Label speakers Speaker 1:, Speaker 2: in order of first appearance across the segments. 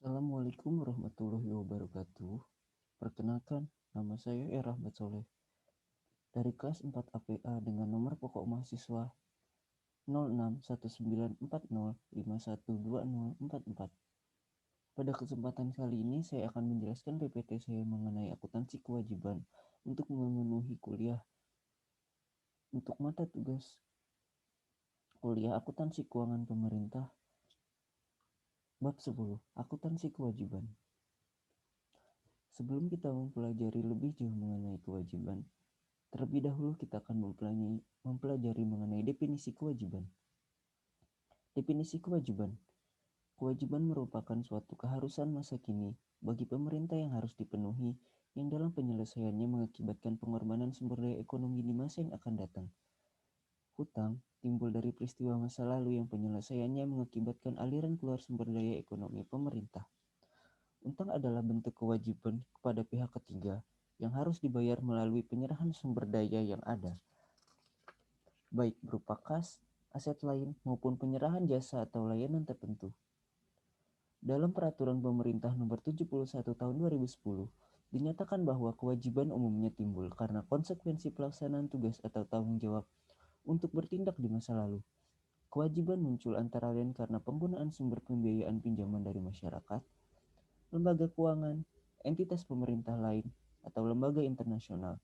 Speaker 1: Assalamualaikum warahmatullahi wabarakatuh. Perkenalkan, nama saya Rahmat Soleh dari kelas 4 APA dengan nomor pokok mahasiswa 061940512044. Pada kesempatan kali ini saya akan menjelaskan PPT saya mengenai akuntansi kewajiban untuk memenuhi kuliah untuk mata tugas kuliah akuntansi keuangan pemerintah bab 10, akuntansi kewajiban. Sebelum kita mempelajari lebih jauh mengenai kewajiban, terlebih dahulu kita akan mempelajari mengenai definisi kewajiban. Definisi kewajiban. Kewajiban merupakan suatu keharusan masa kini bagi pemerintah yang harus dipenuhi, yang dalam penyelesaiannya mengakibatkan pengorbanan sumber daya ekonomi di masa yang akan datang. Hutang timbul dari peristiwa masa lalu yang penyelesaiannya mengakibatkan aliran keluar sumber daya ekonomi pemerintah. Utang adalah bentuk kewajiban kepada pihak ketiga yang harus dibayar melalui penyerahan sumber daya yang ada, baik berupa kas, aset lain, maupun penyerahan jasa atau layanan tertentu. Dalam Peraturan Pemerintah Nomor 71 Tahun 2010, dinyatakan bahwa kewajiban umumnya timbul karena konsekuensi pelaksanaan tugas atau tanggung jawab untuk bertindak di masa lalu. Kewajiban muncul antara lain karena penggunaan sumber pembiayaan pinjaman dari masyarakat, lembaga keuangan, entitas pemerintah lain, atau lembaga internasional.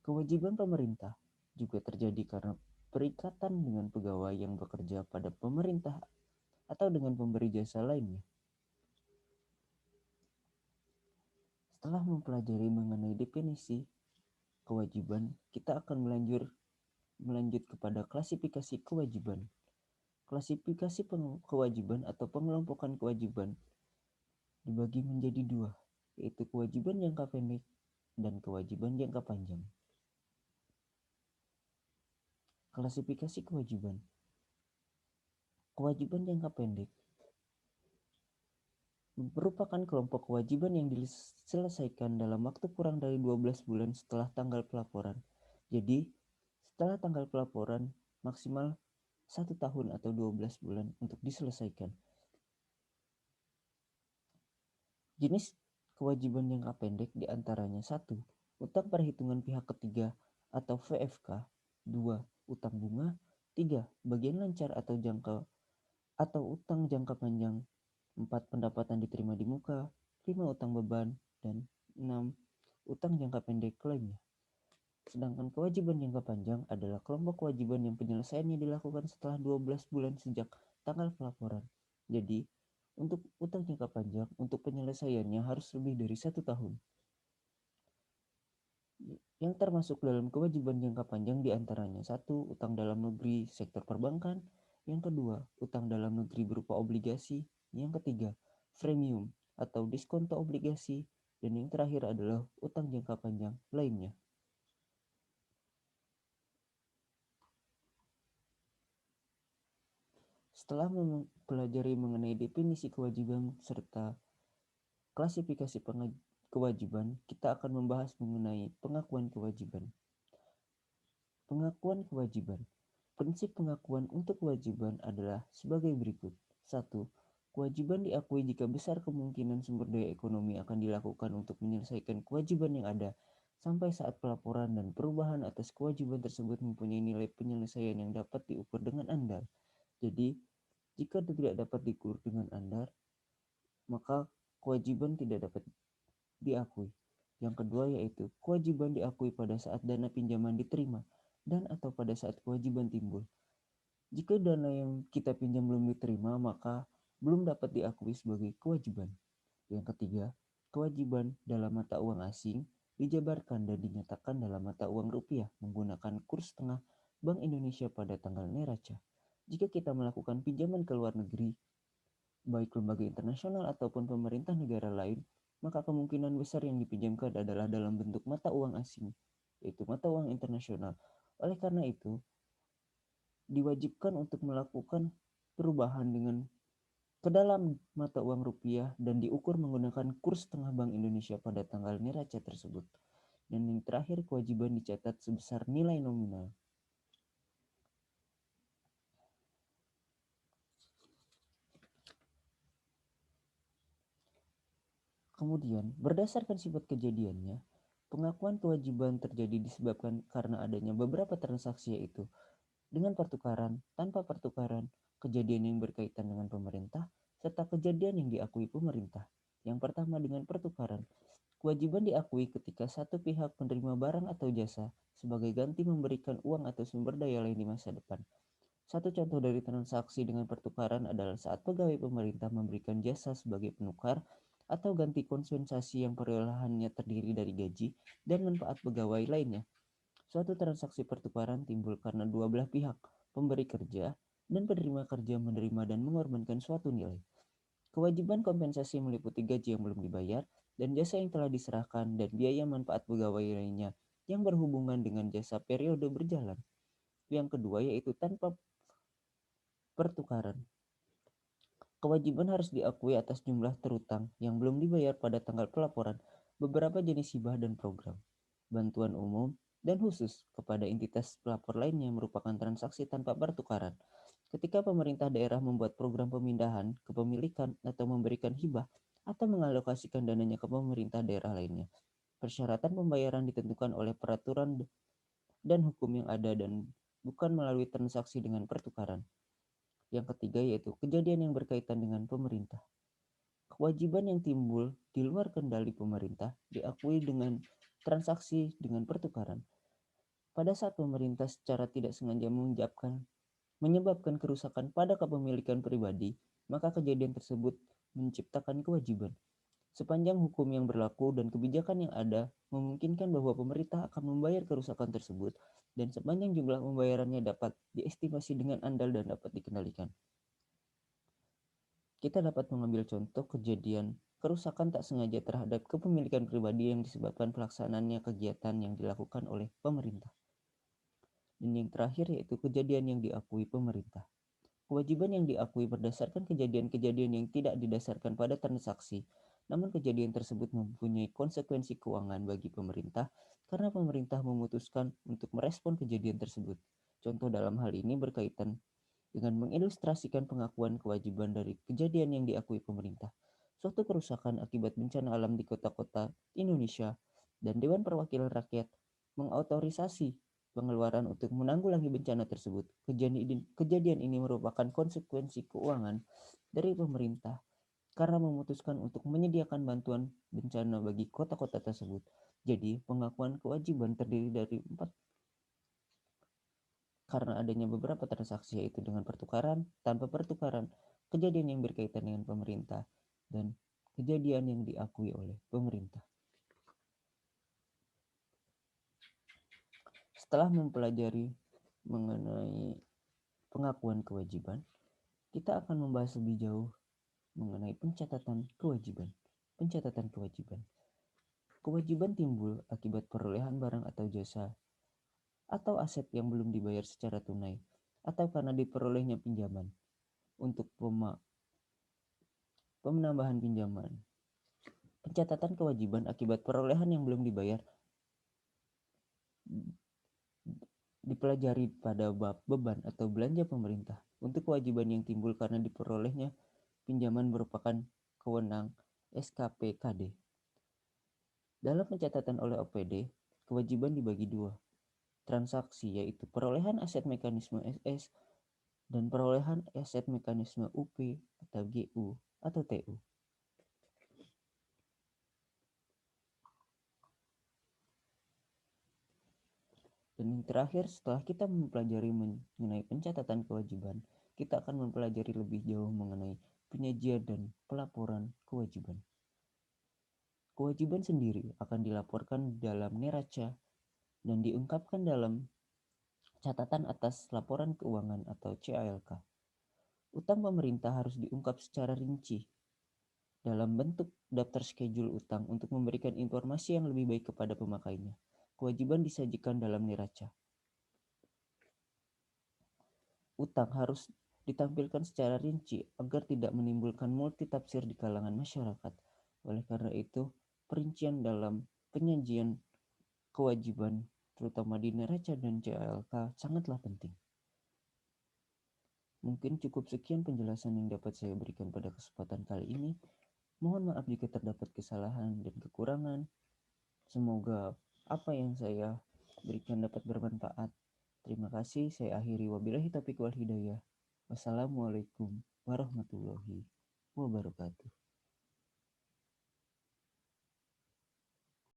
Speaker 1: Kewajiban pemerintah juga terjadi karena perikatan dengan pegawai yang bekerja pada pemerintah atau dengan pemberi jasa lainnya. Setelah mempelajari mengenai definisi kewajiban, kita akan melanjut kepada klasifikasi kewajiban. Klasifikasi kewajiban atau pengelompokan kewajiban dibagi menjadi dua, yaitu kewajiban jangka pendek dan kewajiban jangka panjang. Klasifikasi kewajiban. Kewajiban jangka pendek merupakan kelompok kewajiban yang diselesaikan dalam waktu kurang dari 12 bulan setelah tanggal pelaporan. Jadi, setelah tanggal pelaporan maksimal 1 tahun atau 12 bulan untuk diselesaikan. Jenis kewajiban jangka pendek diantaranya 1. Utang perhitungan pihak ketiga atau VFK. 2. Utang bunga. 3. Bagian lancar atau utang jangka panjang. 4. Pendapatan diterima di muka. 5. Utang beban. Dan 6. Utang jangka pendek lainnya. Sedangkan kewajiban jangka panjang adalah kelompok kewajiban yang penyelesaiannya dilakukan setelah 12 bulan sejak tanggal pelaporan. Jadi, untuk utang jangka panjang, untuk penyelesaiannya harus lebih dari 1 tahun. Yang termasuk dalam kewajiban jangka panjang diantaranya 1. Utang dalam negeri sektor perbankan. Yang kedua, utang dalam negeri berupa obligasi. Yang ketiga, premium atau diskonto obligasi. Dan yang terakhir adalah utang jangka panjang lainnya. Setelah mempelajari mengenai definisi kewajiban serta klasifikasi kewajiban, kita akan membahas mengenai pengakuan kewajiban. Pengakuan kewajiban. Prinsip pengakuan untuk kewajiban adalah sebagai berikut. 1. Kewajiban diakui jika besar kemungkinan sumber daya ekonomi akan dilakukan untuk menyelesaikan kewajiban yang ada sampai saat pelaporan dan perubahan atas kewajiban tersebut mempunyai nilai penyelesaian yang dapat diukur dengan andal. Jadi, jika tidak dapat diukur dengan andal, maka kewajiban tidak dapat diakui. Yang kedua yaitu kewajiban diakui pada saat dana pinjaman diterima dan atau pada saat kewajiban timbul. Jika dana yang kita pinjam belum diterima, maka belum dapat diakui sebagai kewajiban. Yang ketiga, kewajiban dalam mata uang asing dijabarkan dan dinyatakan dalam mata uang rupiah menggunakan kurs tengah Bank Indonesia pada tanggal neraca. Jika kita melakukan pinjaman ke luar negeri, baik lembaga internasional ataupun pemerintah negara lain, maka kemungkinan besar yang dipinjamkan adalah dalam bentuk mata uang asing, yaitu mata uang internasional. Oleh karena itu, diwajibkan untuk melakukan perubahan ke dalam mata uang rupiah dan diukur menggunakan kurs tengah Bank Indonesia pada tanggal neraca tersebut. Dan yang terakhir, kewajiban dicatat sebesar nilai nominal. Kemudian, berdasarkan sifat kejadiannya, pengakuan kewajiban terjadi disebabkan karena adanya beberapa transaksi, yaitu dengan pertukaran, tanpa pertukaran, kejadian yang berkaitan dengan pemerintah, serta kejadian yang diakui pemerintah. Yang pertama, dengan pertukaran. Kewajiban diakui ketika satu pihak menerima barang atau jasa sebagai ganti memberikan uang atau sumber daya lain di masa depan. Satu contoh dari transaksi dengan pertukaran adalah saat pegawai pemerintah memberikan jasa sebagai penukar atau ganti kompensasi yang perolehannya terdiri dari gaji dan manfaat pegawai lainnya. Suatu transaksi pertukaran timbul karena dua belah pihak, pemberi kerja dan penerima kerja, menerima dan mengorbankan suatu nilai. Kewajiban kompensasi meliputi gaji yang belum dibayar dan jasa yang telah diserahkan dan biaya manfaat pegawai lainnya yang berhubungan dengan jasa periode berjalan. Yang kedua yaitu tanpa pertukaran. Kewajiban harus diakui atas jumlah terutang yang belum dibayar pada tanggal pelaporan. Beberapa jenis hibah dan program, bantuan umum, dan khusus kepada entitas pelapor lainnya merupakan transaksi tanpa pertukaran. Ketika pemerintah daerah membuat program pemindahan kepemilikan atau memberikan hibah atau mengalokasikan dananya ke pemerintah daerah lainnya, persyaratan pembayaran ditentukan oleh peraturan dan hukum yang ada dan bukan melalui transaksi dengan pertukaran. Yang ketiga yaitu kejadian yang berkaitan dengan pemerintah. Kewajiban yang timbul di luar kendali pemerintah diakui dengan transaksi dengan pertukaran. Pada saat pemerintah secara tidak sengaja menyebabkan kerusakan pada kepemilikan pribadi, maka kejadian tersebut menciptakan kewajiban. Sepanjang hukum yang berlaku dan kebijakan yang ada memungkinkan bahwa pemerintah akan membayar kerusakan tersebut, dan sepanjang jumlah pembayarannya dapat diestimasi dengan andal dan dapat dikendalikan. Kita dapat mengambil contoh kejadian kerusakan tak sengaja terhadap kepemilikan pribadi yang disebabkan pelaksanaannya kegiatan yang dilakukan oleh pemerintah. Dan yang terakhir yaitu kejadian yang diakui pemerintah. Kewajiban yang diakui berdasarkan kejadian-kejadian yang tidak didasarkan pada transaksi, namun kejadian tersebut mempunyai konsekuensi keuangan bagi pemerintah karena pemerintah memutuskan untuk merespon kejadian tersebut. Contoh dalam hal ini berkaitan dengan mengilustrasikan pengakuan kewajiban dari kejadian yang diakui pemerintah. Suatu kerusakan akibat bencana alam di kota-kota Indonesia dan Dewan Perwakilan Rakyat mengautorisasi pengeluaran untuk menanggulangi bencana tersebut. Kejadian ini merupakan konsekuensi keuangan dari pemerintah karena memutuskan untuk menyediakan bantuan bencana bagi kota-kota tersebut. Jadi, pengakuan kewajiban terdiri dari 4 karena adanya beberapa transaksi, yaitu dengan pertukaran, tanpa pertukaran, kejadian yang berkaitan dengan pemerintah, dan kejadian yang diakui oleh pemerintah. Setelah mempelajari mengenai pengakuan kewajiban, kita akan membahas lebih jauh mengenai pencatatan kewajiban. Pencatatan kewajiban. Kewajiban timbul akibat perolehan barang atau jasa atau aset yang belum dibayar secara tunai atau karena diperolehnya pinjaman untuk penambahan pinjaman. Pencatatan kewajiban akibat perolehan yang belum dibayar dipelajari pada bab beban atau belanja pemerintah. Untuk kewajiban yang timbul karena diperolehnya pinjaman merupakan kewenang SKPKD. Dalam pencatatan oleh OPD, kewajiban dibagi dua. Transaksi yaitu perolehan aset mekanisme SS dan perolehan aset mekanisme UP atau GU atau TU. Dan yang terakhir, setelah kita mempelajari mengenai pencatatan kewajiban, kita akan mempelajari lebih jauh mengenai penyajian dan pelaporan kewajiban. Kewajiban sendiri akan dilaporkan dalam neraca dan diungkapkan dalam catatan atas laporan keuangan atau CALK. Utang pemerintah harus diungkap secara rinci dalam bentuk daftar schedule utang untuk memberikan informasi yang lebih baik kepada pemakainya. Kewajiban disajikan dalam neraca. Utang harus ditampilkan secara rinci agar tidak menimbulkan multitafsir di kalangan masyarakat. Oleh karena itu, perincian dalam penyajian kewajiban terutama di neraca dan CALK sangatlah penting. Mungkin cukup sekian penjelasan yang dapat saya berikan pada kesempatan kali ini. Mohon maaf jika terdapat kesalahan dan kekurangan. Semoga apa yang saya berikan dapat bermanfaat. Terima kasih, saya akhiri. Wabillahi taufiq wal hidayah. Wassalamualaikum warahmatullahi wabarakatuh.